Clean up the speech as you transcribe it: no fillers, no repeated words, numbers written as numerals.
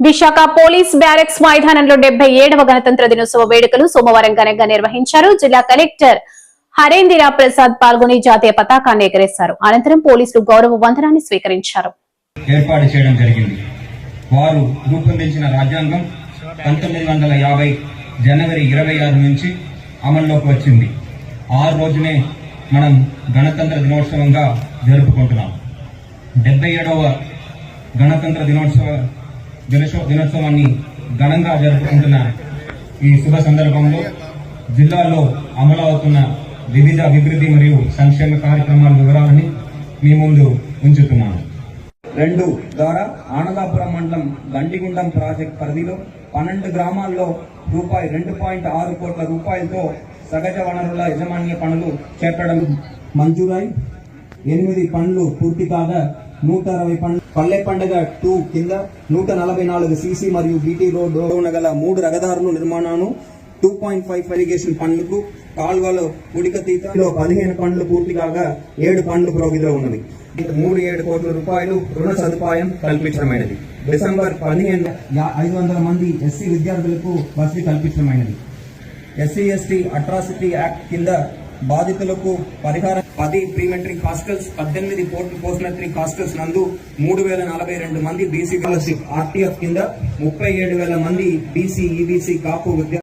Visakha police barracks మైదానంలో 77వ గణతంత్ర దినోత్సవ వేడుకలు సోమవారం ఘనంగా నిర్వహించారు. జిల్లా కలెక్టర్ హరేంద్ర ప్రసాద్ పాల్గొని జాతీయ పతాకాన్ని ఎగరేశారు. అనంతరం పోలీసులు గౌరవ వందనాన్ని స్వీకరించారు. ఏర్పాటు చేయడం జరిగింది. వారు రూపొందించిన రాజ్యాంగం 1950 జనవరి 26 నుంచి అమల్లోకి వచ్చింది. ఆ రోజునే మనం గణతంత్ర దినోత్సవంగా జరుపుకుంటున్నాం. 77వ గణతంత్ర దినోత్సవాన్ని ఘనంగా జరుపుకుంటున్న ఈ శుభ సందర్భంలో జిల్లాలో అమలు అవుతున్న వివిధ అభివృద్ధి మరియు సంక్షేమ కార్యక్రమాల వివరాలని మీ ముందు ఉంచుతున్నాను. 2 ద్వారా ఆనదాపురం మండలం గండిగుండం ప్రాజెక్ట్ పరిధిలో 12 గ్రామాల్లో రూపాయి 2.6 కోట్ల రూపాయలతో సహజ వనరుల యాజమాన్య పనులు చేపట్టడం మంజూరై 8 పనులు పూర్తి కాగా 160 పనులు పల్లె పండుగ 2 కింద 144 సీసీ మరియు బీటీ రోడ్ గల 3 రహదారుల నిర్మాణాన్ని 2.5 ఇరిగేషన్ పనులకు కాల్వలో ఉడికతీతలో 15 పనులు పూర్తి కాగా 7 పనులు పురోగతిలో ఉన్నది. 37 కోట్ల రూపాయలు రుణ సదుపాయం కల్పించడమైనది. డిసెంబర్ 15 500 మంది ఎస్సీ విద్యార్థులకు వసతి కల్పించడమైనది. ఎస్సీ ఎస్టీ అట్రాసిటీ యాక్ట్ కింద బాధితులకు పరిహారం 10 ప్రీమెంటరీ హాస్టల్స్ 18 పోస్ట్ మెట్రిక్ హాస్టల్స్ నందు 3042 మంది బీసీ స్కాలర్షిప్ ఆర్టీఎఫ్ కింద 37,000 మంది బీసీ ఈబీసీ కాపు